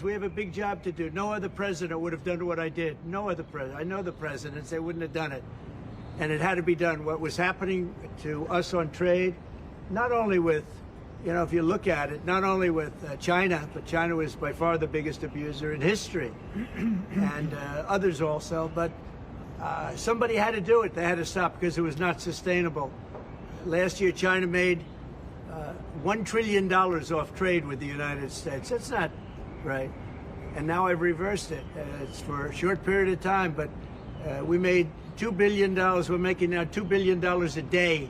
We have a big job to do. No other president would have done what I did. No other president. I know the presidents, they wouldn't have done it. And it had to be done. What was happening to us on trade, not only with, if you look at it, not only with China, but China was by far the biggest abuser in history, and others also, but somebody had to do it. They had to stop because it was not sustainable. Last year, China made $1 trillion off trade with the United States. That's not right. And now I've reversed it. It's for a short period of time, but we made $2 billion. We're making now $2 billion a day.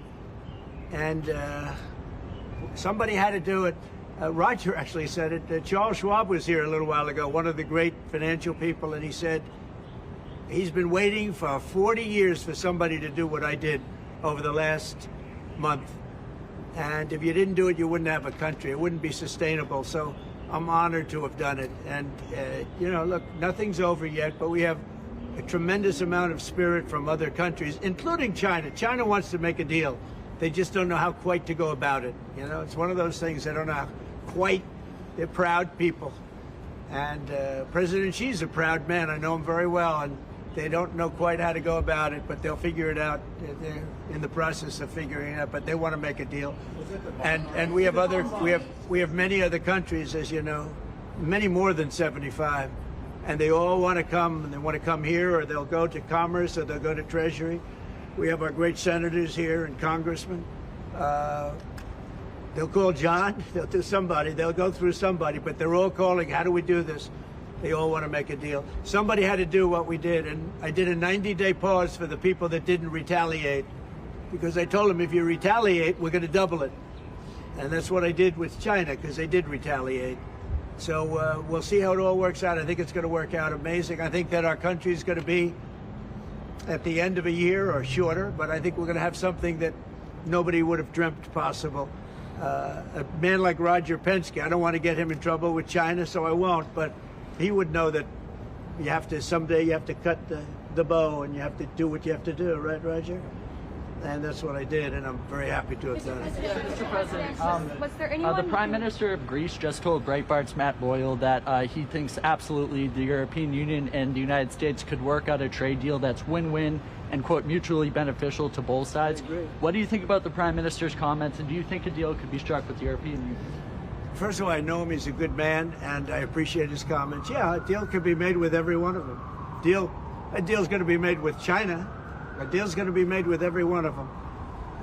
And somebody had to do it. Roger actually said it. Charles Schwab was here a little while ago, one of the great financial people, and he said he's been waiting for 40 years for somebody to do what I did over the last month. And if you didn't do it, you wouldn't have a country. It wouldn't be sustainable. So I'm honored to have done it. And, look, nothing's over yet, but we have a tremendous amount of spirit from other countries, including China. China wants to make a deal. They just don't know how quite to go about it. It's one of those things they don't know how quite. They're proud people. And President Xi's a proud man. I know him very well. And they don't know quite how to go about it, but they'll figure it out. They're in the process of figuring it out, but they want to make a deal. And we have many other countries, as you know, many more than 75, and they all want to come. And they want to come here, or they'll go to Commerce, or they'll go to Treasury. We have our great senators here and congressmen. They'll call John. They'll do somebody. They'll go through somebody, but they're all calling. How do we do this? They all want to make a deal. Somebody had to do what we did, and I did a 90-day pause for the people that didn't retaliate, because I told them if you retaliate, we're going to double it. And that's what I did with China, because they did retaliate. So we'll see how it all works out. I think it's going to work out amazing. I think that our country is going to be at the end of a year or shorter, but I think we're going to have something that nobody would have dreamt possible. A man like Roger Penske, I don't want to get him in trouble with China, so I won't, but he would know that someday you have to cut the bow and you have to do what you have to do, right, Roger? And that's what I did, and I'm very happy to have done it. Mr. President, was there anyone the Prime Minister of Greece just told Breitbart's Matt Boyle that he thinks absolutely the European Union and the United States could work out a trade deal that's win-win and, quote, mutually beneficial to both sides. What do you think about the Prime Minister's comments, and do you think a deal could be struck with the European Union? First of all, I know him. He's a good man, and I appreciate his comments. Yeah, a deal could be made with every one of them. A deal's going to be made with China. A deal's going to be made with every one of them.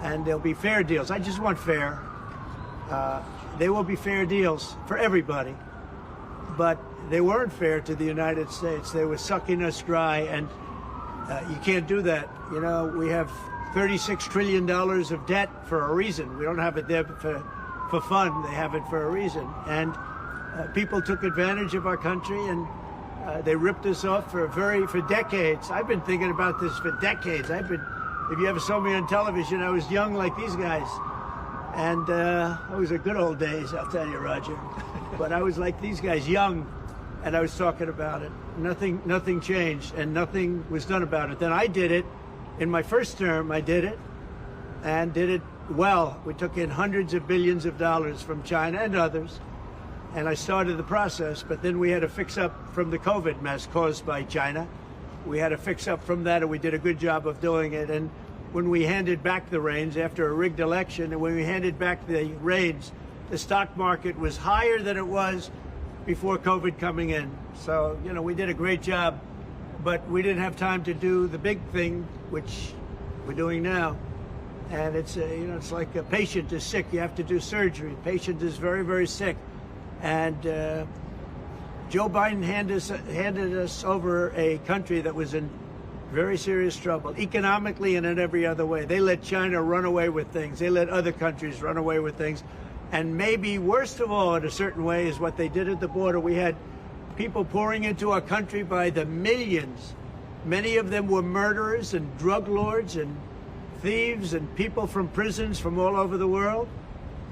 And there'll be fair deals. I just want fair. There will be fair deals for everybody. But they weren't fair to the United States. They were sucking us dry, and you can't do that. We have $36 trillion of debt for a reason. We don't have it there for fun. They have it for a reason. And people took advantage of our country, and they ripped us off for decades. I've been thinking about this for decades. If you ever saw me on television, I was young like these guys. And it was the good old days, I'll tell you, Roger. But I was like these guys, young, and I was talking about it. Nothing changed, and nothing was done about it. Then I did it. In my first term, I did it, and did it well. We took in hundreds of billions of dollars from China and others, and I started the process, but then we had to fix up from the COVID mess caused by China. We had to fix up from that, and we did a good job of doing it. And when we handed back the reins after a rigged election, and when we handed back the reins, the stock market was higher than it was before COVID coming in. So, we did a great job, but we didn't have time to do the big thing, which we're doing now. And it's, it's like a patient is sick, you have to do surgery. Patient is very, very sick. And Joe Biden handed us over a country that was in very serious trouble, economically and in every other way. They let China run away with things. They let other countries run away with things. And maybe worst of all, in a certain way, is what they did at the border. We had people pouring into our country by the millions. Many of them were murderers and drug lords and thieves and people from prisons from all over the world.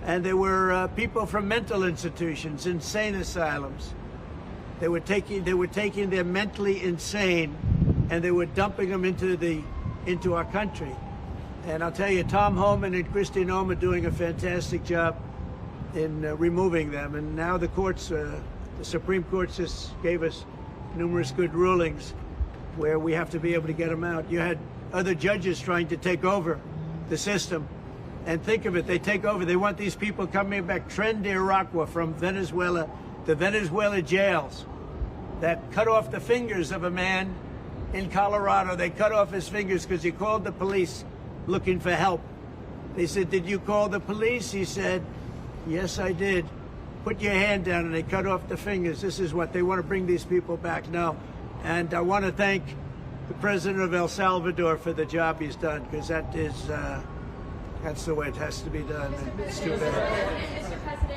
And there were people from mental institutions, insane asylums. They were taking their mentally insane, and they were dumping them into our country. And I'll tell you, Tom Homan and Kristi Noem are doing a fantastic job in removing them. And now the courts The Supreme Court just gave us numerous good rulings where we have to be able to get them out. You had other judges trying to take over the system. And think of it, they take over. They want these people coming back, Tren de Aragua from Venezuela, the Venezuela jails that cut off the fingers of a man in Colorado. They cut off his fingers because he called the police looking for help. They said, "Did you call the police?" He said, "Yes, I did." "Put your hand down," and they cut off the fingers. This is what they want to bring these people back now. And I want to thank the president of El Salvador for the job he's done, because that's the way it has to be done. And it's too bad.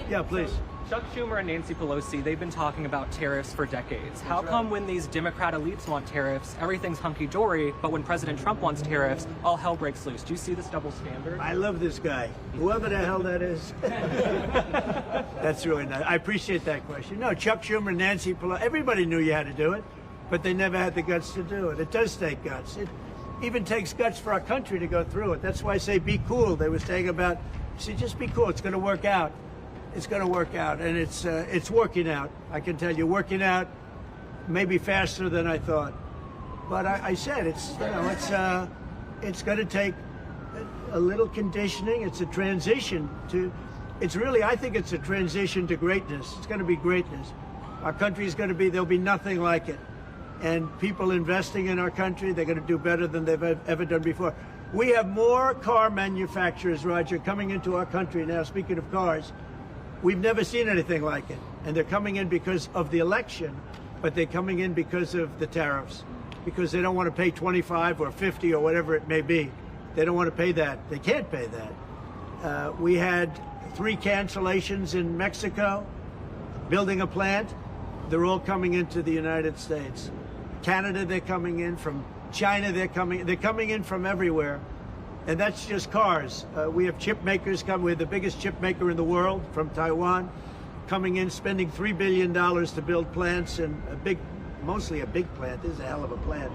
Yeah, please. Chuck Schumer and Nancy Pelosi, they've been talking about tariffs for decades. How come when these Democrat elites want tariffs, everything's hunky-dory, but when President Trump wants tariffs, all hell breaks loose? Do you see this double standard? I love this guy, whoever the hell that is. That's really nice. I appreciate that question. No, Chuck Schumer, Nancy Pelosi, everybody knew you had to do it, but they never had the guts to do it. It does take guts. It even takes guts for our country to go through it. That's why I say be cool. They were saying about, see, just be cool. It's going to work out. It's going to work out, and it's working out. I can tell you, working out maybe faster than I thought. But I said it's going to take a little conditioning. It's a transition to. It's really, I think it's a transition to greatness. It's going to be greatness. Our country is going to be. There'll be nothing like it, and people investing in our country, they're going to do better than they've ever done before. We have more car manufacturers, Roger, coming into our country now. Speaking of cars. We've never seen anything like it. And they're coming in because of the election, but they're coming in because of the tariffs, because they don't want to pay 25 or 50 or whatever it may be. They don't want to pay that. They can't pay that. We had 3 cancellations in Mexico, building a plant. They're all coming into the United States. Canada, they're coming in. From China, they're coming in from everywhere. And that's just cars. We have chip makers come. We're the biggest chip maker in the world from Taiwan, coming in, spending $3 billion to build plants, and mostly a big plant. This is a hell of a plant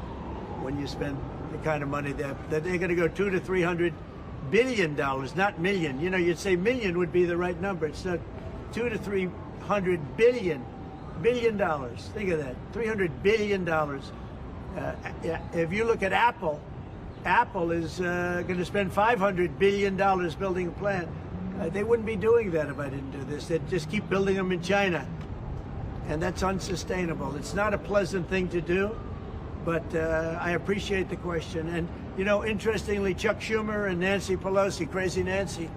when you spend the kind of money that they're going to go $200 to $300 billion, not million. You know, you'd say million would be the right number. It's not. $200 to $300 billion. Think of that, $300 billion. If you look at Apple is going to spend $500 billion building a plant. They wouldn't be doing that if I didn't do this. They'd just keep building them in China. And that's unsustainable. It's not a pleasant thing to do, but I appreciate the question. And, you know, interestingly, Chuck Schumer and Nancy Pelosi, Crazy Nancy,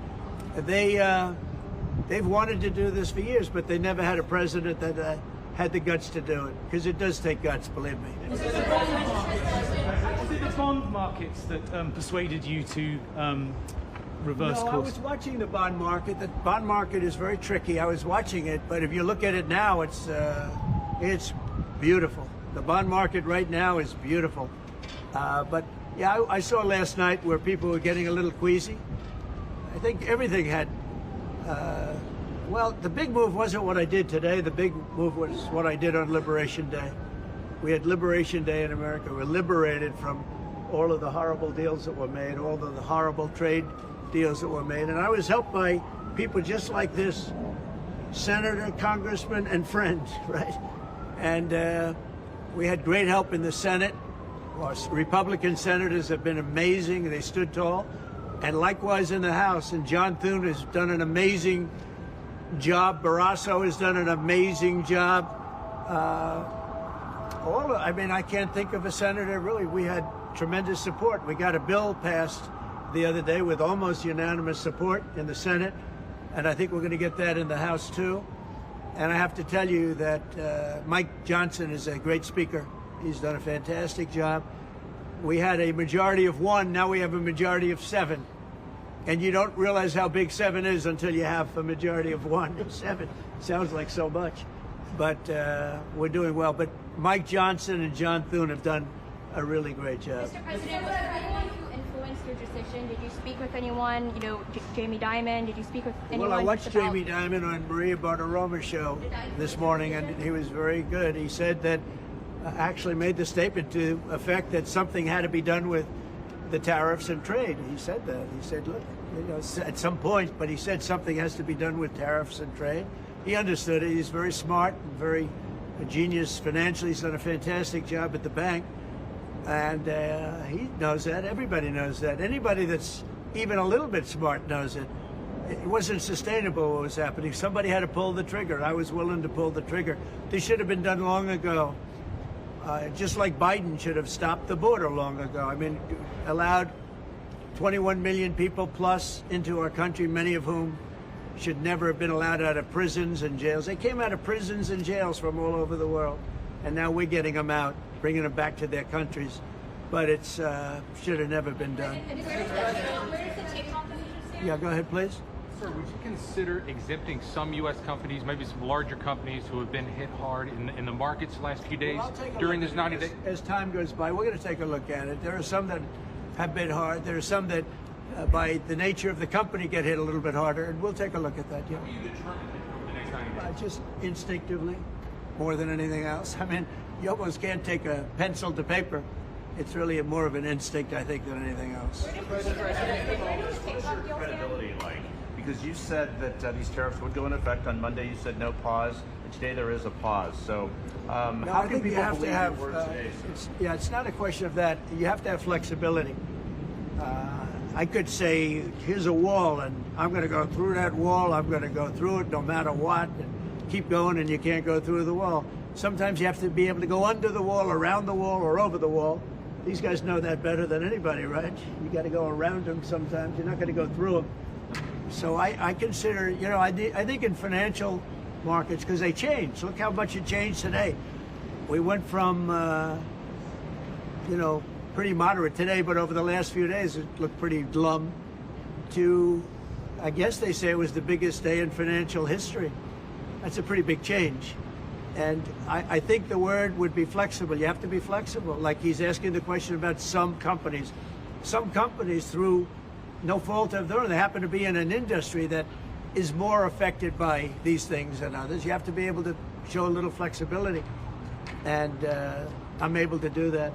they've wanted to do this for years, but they never had a president that had the guts to do it, because it does take guts, believe me. Was it the bond markets that persuaded you to reverse course? I was watching the bond market. The bond market is very tricky. I was watching it, but if you look at it now, it's beautiful. The bond market right now is beautiful. But yeah, I saw last night where people were getting a little queasy. I think everything had. Well, the big move wasn't what I did today. The big move was what I did on Liberation Day. We had Liberation Day in America. We're liberated from all of the horrible deals that were made, all of the horrible trade deals that were made. And I was helped by people just like this, senator, congressman, and friends, right? And we had great help in the Senate. Our Republican senators have been amazing. They stood tall. And likewise in the House. And John Thune has done an amazing job. Barrasso has done an amazing job. I mean, I can't think of a senator, really. We had tremendous support. We got a bill passed the other day with almost unanimous support in the Senate, and I think we're going to get that in the House, too. And I have to tell you that Mike Johnson is a great speaker. He's done a fantastic job. We had a majority of 1, now we have a majority of 7. And you don't realize how big 7 is until you have a majority of 1. 7 sounds like so much. But we're doing well. But Mike Johnson and John Thune have done a really great job. Mr. President, was there anyone who influenced your decision? Did you speak with anyone, you know, Jamie Dimon? Did you speak with anyone? Well, I watched Jamie Dimon on Maria Bartiromo's show this morning, and he was very good. He said that, actually made the statement to effect that something had to be done with the tariffs and trade. He said that. He said, look, you know, at some point, but he said something has to be done with tariffs and trade. he understood it. He's very smart and very a genius financially. He's done a fantastic job at the bank. And he knows that. Everybody knows that. Anybody that's even a little bit smart knows it. It wasn't sustainable what was happening. Somebody had to pull the trigger. I was willing to pull the trigger. This should have been done long ago. Just like Biden should have stopped the border long ago. I mean, allowed 21 million people plus into our country, many of whom should never have been allowed out of prisons and jails. They came out of prisons and jails from all over the world. And now we're getting them out, bringing them back to their countries. But it's should have never been done. Yeah, go ahead, please. Sir, would you consider exempting some U.S. companies, maybe some larger companies who have been hit hard in the markets the last few days during this 90 days? As time goes by, we're going to take a look at it. There are some that have been hard. There are some that, by the nature of the company, get hit a little bit harder, and we'll take a look at that. Yeah. How will you determine it over the next 90 days? Just instinctively, more than anything else. I mean, you almost can't take a pencil to paper. It's really more of an instinct, I think, than anything else. What's your credibility like? Because you said that these tariffs would go into effect on Monday. You said no pause. And today there is a pause. So how can people believe your word today? It's not a question of that. You have to have flexibility. I could say, here's a wall, and I'm going to go through that wall. I'm going to go through it no matter what. And keep going, and you can't go through the wall. Sometimes you have to be able to go under the wall, around the wall, or over the wall. These guys know that better than anybody, right? You got to go around them sometimes. You're not going to go through them. So I consider, I think in financial markets, because they change. Look how much it changed today. We went from, pretty moderate today, but over the last few days it looked pretty glum, to, I guess they say it was the biggest day in financial history. That's a pretty big change. And I think the word would be flexible. You have to be flexible. Like he's asking the question about some companies. Some companies, through no fault of their own, they happen to be in an industry that is more affected by these things than others. You have to be able to show a little flexibility. And I'm able to do that.